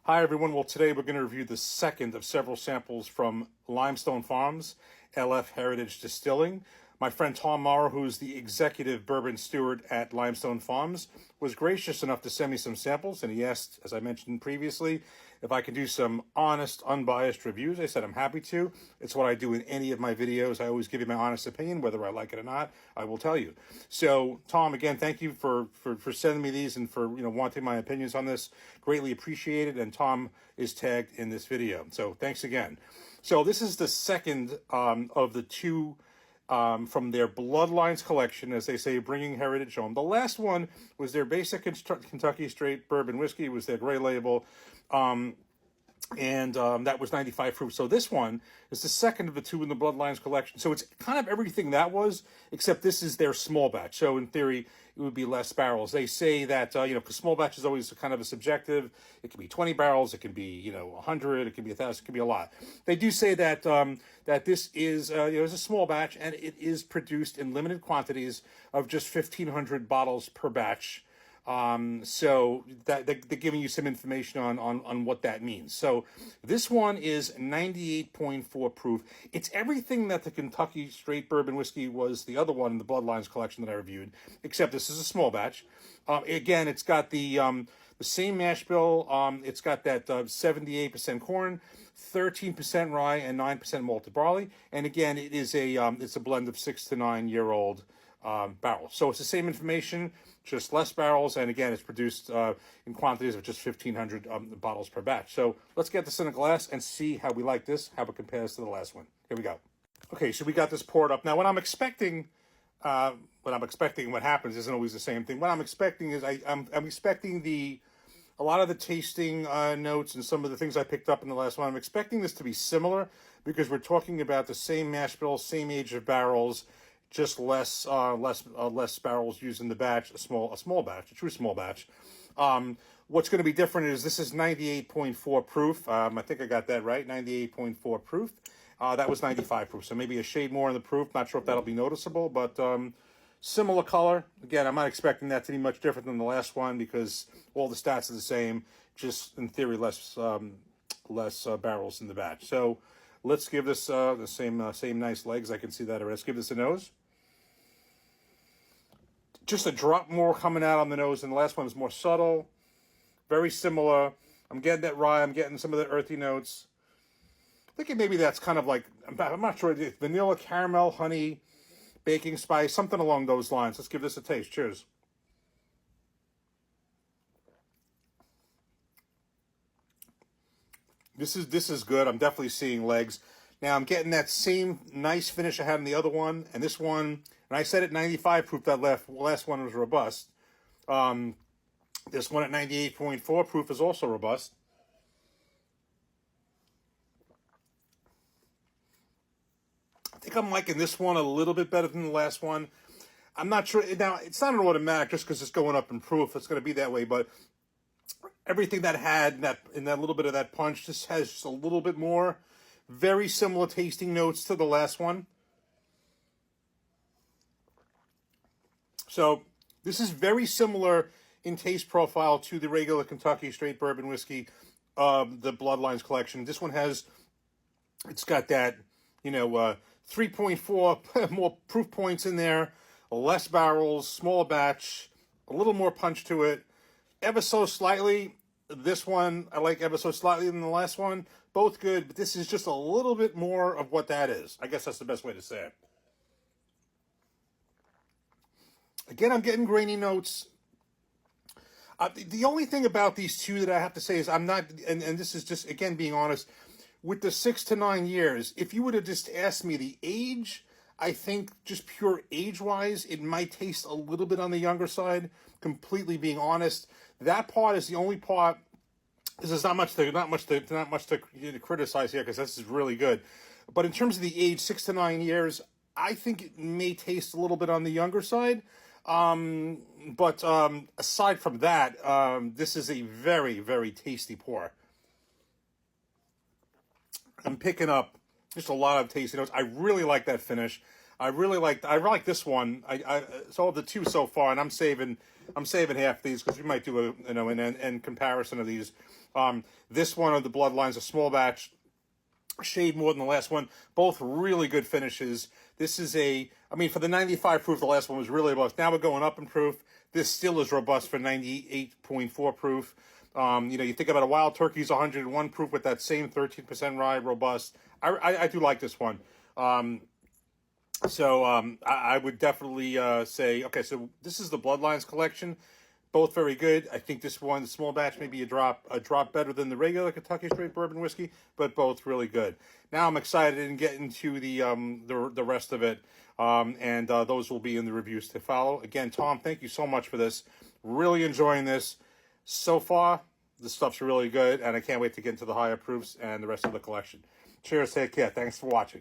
Hi, everyone. Well, today we're going to review the second of several samples from Limestone Farms, LF Heritage Distilling. My friend Tom Morrow, who's the executive bourbon steward at Limestone Farms, was gracious enough to send me some samples, and he asked, as I mentioned previously, if I could do some honest, unbiased reviews. I said I'm happy to. It's what I do in any of my videos. I always give you my honest opinion, whether I like it or not. I will tell you. So, Tom, again, thank you for sending me these and for wanting my opinions on this. Greatly appreciated. And Tom is tagged in this video. So, thanks again. So, this is the second of the two. From their Bloodlines collection, as they say, bringing heritage home. The last one was their basic Kentucky Straight Bourbon Whiskey, was their gray label, and that was 95 proof. So this one is the second of the two in the Bloodlines collection. So it's kind of everything that was, except this is their small batch. So in theory, it would be less barrels. They say that, because small batch is always kind of a subjective. It can be 20 barrels. It can be, 100. It can be 1,000. It can be a lot. They do say that that this is, is a small batch, and it is produced in limited quantities of just 1,500 bottles per batch. So that they're giving you some information on what that means. So this one is 98.4 proof. It's everything that the Kentucky Straight Bourbon Whiskey was, the other one in the Bloodlines collection that I reviewed, except this is a small batch. Again, it's got the same mash bill. It's got that 78% corn, 13% rye, and 9% malted barley. And again, it is it's a blend of 6 to 9 year old barrels. So it's the same information, just less barrels, and again, it's produced in quantities of just 1,500 bottles per batch. So let's get this in a glass and see how we like this, how it compares to the last one. Here we go. Okay, so we got this poured up. Now, what happens isn't always the same thing. What I'm expecting is I'm expecting a lot of the tasting notes and some of the things I picked up in the last one. I'm expecting this to be similar because we're talking about the same mash bill, same age of barrels, just less barrels used in the batch, a true small batch. What's going to be different is this is 98.4 proof. I think I got that right, 98.4 proof. That was 95 proof, so maybe a shade more in the proof. Not sure if that'll be noticeable, but similar color. Again, I'm not expecting that to be much different than the last one because all the stats are the same, just in theory less barrels in the batch. So let's give this the same nice legs. I can see that already. Let's give this a nose. Just a drop more coming out on the nose, and the last one is more subtle. Very similar. I'm getting that rye. I'm getting some of the earthy notes. Thinking maybe that's kind of like, I'm not sure, vanilla, caramel, honey, baking spice, something along those lines. Let's give this a taste. Cheers. This is good. I'm definitely seeing legs. Now, I'm getting that same nice finish I had in the other one. And this one, and I said at 95 proof, that last one was robust. This one at 98.4 proof is also robust. I think I'm liking this one a little bit better than the last one. I'm not sure. Now, it's not an automatic just because it's going up in proof. It's going to be that way. But everything that had in that little bit of that punch just has just a little bit more. Very similar tasting notes to the last one. So this is very similar in taste profile to the regular Kentucky Straight Bourbon Whiskey, the Bloodlines collection. This one it's got that, 3.4 more proof points in there, less barrels, smaller batch, a little more punch to it, ever so slightly. This one, I like ever so slightly than the last one. Both good, but this is just a little bit more of what that is. I guess that's the best way to say it. Again, I'm getting grainy notes. The only thing about these two that I have to say is I'm not, and this is just, again, being honest, with the 6 to 9 years, if you would have just asked me the age, I think just pure age-wise, it might taste a little bit on the younger side, completely being honest. That part is the only part. There's not much to criticize here because this is really good. But in terms of the age, 6 to 9 years, I think it may taste a little bit on the younger side. But aside from that, this is a very, very tasty pour. I'm picking up just a lot of tasty notes. I really like that finish. I like this one. So of the two so far, and I'm saving half these because we might do an comparison of these. This one of the Bloodlines, a small batch, shade more than the last one. Both really good finishes. This is for the 95 proof, the last one was really robust. Now we're going up in proof. This still is robust for 98.4 proof. You think about a Wild Turkey's 101 proof with that same 13% rye, robust. I do like this one. I would definitely say, okay, so this is the Bloodlines collection. Both very good. I think this one, the small batch, maybe a drop better than the regular Kentucky Straight Bourbon Whiskey, but both really good. Now I'm excited and get into the rest of it, and those will be in the reviews to follow. Again, Tom, thank you so much for this. Really enjoying this. So far, the stuff's really good, and I can't wait to get into the higher proofs and the rest of the collection. Cheers, take care. Thanks for watching.